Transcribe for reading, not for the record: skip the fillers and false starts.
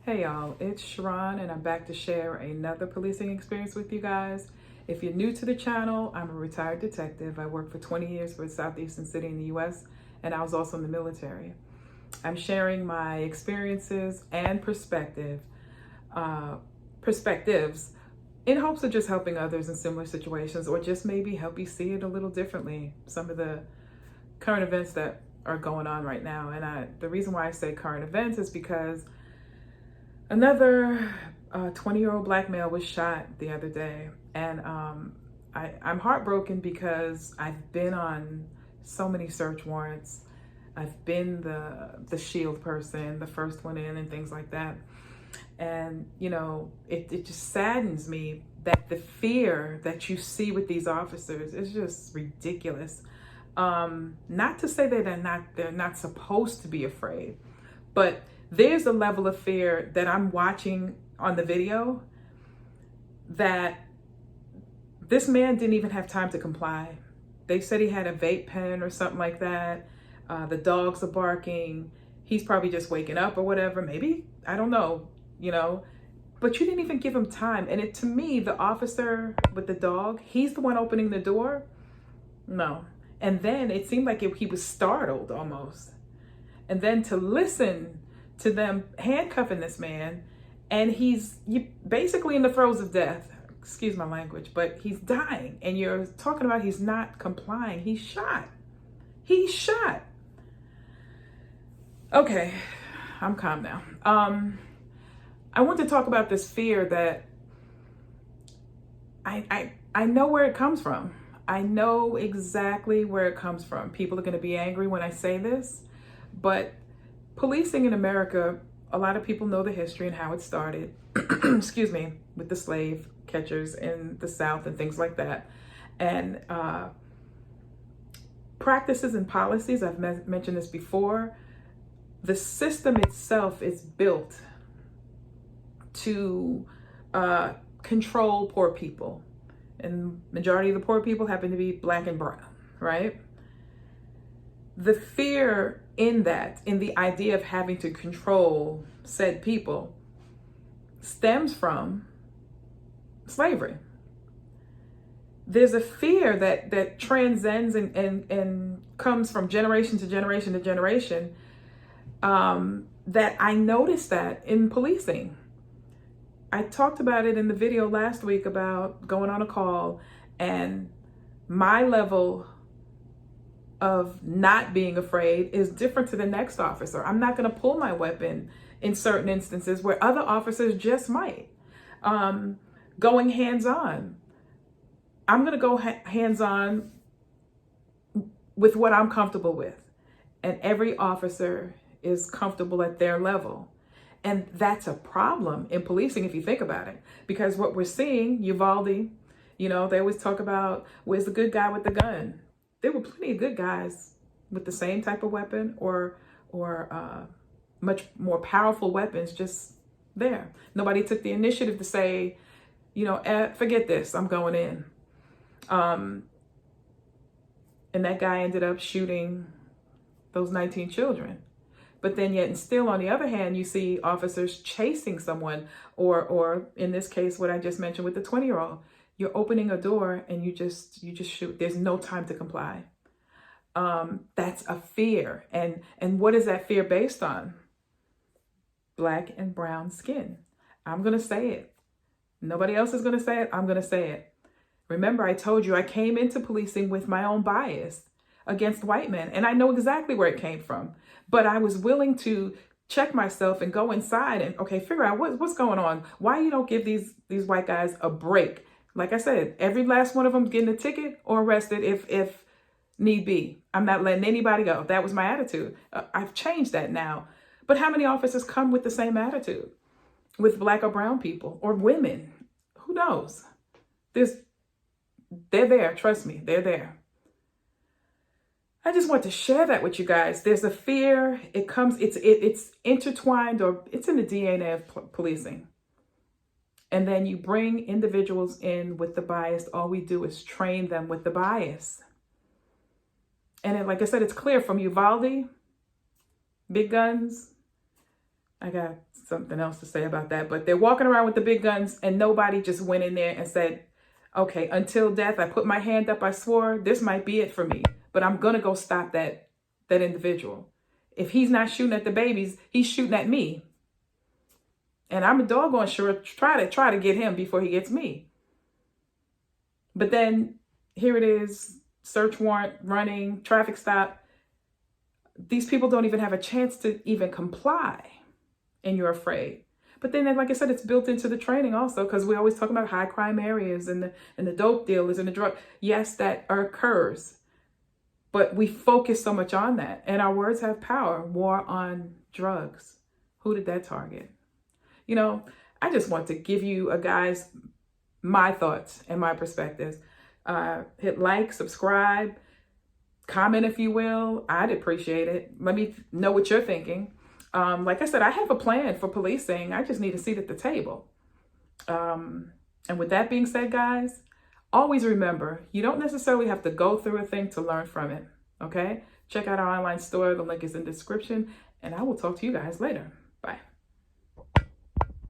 Hey y'all, it's Sharon and I'm back to share another policing experience with you guys. If you're new to the channel, I'm a retired detective. I worked for 20 years for a southeastern city in the US and I was also in the military. I'm sharing my experiences and perspectives in hopes of just helping others in similar situations or just maybe help you see it a little differently. Some of the current events that are going on right now. And the reason why I say current events is because another 20-year-old black male was shot the other day. And I'm heartbroken because I've been on so many search warrants. I've been the shield person, the first one in and things like that. And, you know, it just saddens me that the fear that you see with these officers is just ridiculous. Not to say that they're not supposed to be afraid, but there's a level of fear that I'm watching on the video that this man didn't even have time to comply. They said he had a vape pen or something like that. The dogs are barking. He's probably just waking up or whatever. Maybe, I don't know, you know, but you didn't even give him time. And to me, the officer with the dog, he's the one opening the door. No. And then it seemed like he was startled almost. And then to listen to them handcuffing this man, and he's basically in the throes of death. Excuse my language, but he's dying. And you're talking about he's not complying. He's shot. He's shot. Okay, I'm calm now. I want to talk about this fear that I know where it comes from. I know exactly where it comes from. People are going to be angry when I say this, but policing in America, a lot of people know the history and how it started, excuse me, with the slave catchers in the South and things like that. And practices and policies, I've mentioned this before, the system itself is built to control poor people. And majority of the poor people happen to be black and brown, right? The fear in that, in the idea of having to control said people, stems from slavery. There's a fear that transcends and comes from generation to generation to generation, that I noticed that in policing. I talked about it in the video last week about going on a call and my level of not being afraid is different to the next officer. I'm not going to pull my weapon in certain instances where other officers just might. Going hands-on. I'm going to go hands-on with what I'm comfortable with. And every officer is comfortable at their level. And that's a problem in policing if you think about it. Because what we're seeing, Uvalde, you know, they always talk about where's the good guy with the gun. There were plenty of good guys with the same type of weapon or much more powerful weapons just there. Nobody took the initiative to say, you know, forget this, I'm going in. And that guy ended up shooting those 19 children. But then yet and still, on the other hand, you see officers chasing someone or in this case, what I just mentioned with the 20-year-old. You're opening a door and you just shoot. There's no time to comply. That's a fear. And what is that fear based on? Black and brown skin. I'm going to say it. Nobody else is going to say it. I'm going to say it. Remember, I told you I came into policing with my own bias against white men. And I know exactly where it came from. But I was willing to check myself and go inside and, okay, figure out what's going on. Why you don't give these white guys a break? Like I said, every last one of them getting a ticket or arrested if need be. I'm not letting anybody go. That was my attitude. I've changed that now. But how many officers come with the same attitude with black or brown people or women? Who knows? They're there. Trust me, they're there. I just want to share that with you guys. There's a fear. It's intertwined, or it's in the DNA of policing. And then you bring individuals in with the bias. All we do is train them with the bias. And like I said, it's clear from Uvalde, big guns, I got something else to say about that, but they're walking around with the big guns and nobody just went in there and said, okay, until death, I put my hand up, I swore this might be it for me, but I'm going to go stop that individual. If he's not shooting at the babies, he's shooting at me. And I'm a doggone sure try to get him before he gets me. But then here it is, search warrant, running, traffic stop. These people don't even have a chance to even comply, and you're afraid. But then, like I said, it's built into the training also, because we always talk about high crime areas and the dope dealers and the drug. Yes, that occurs, but we focus so much on that, and our words have power. War on drugs. Who did that target? You know, I just want to give you guys my thoughts and my perspectives. Hit like, subscribe, comment if you will. I'd appreciate it. Let me know what you're thinking. Like I said, I have a plan for policing. I just need a seat at the table. And with that being said, guys, always remember, you don't necessarily have to go through a thing to learn from it. Okay? Check out our online store. The link is in the description. And I will talk to you guys later. Bye.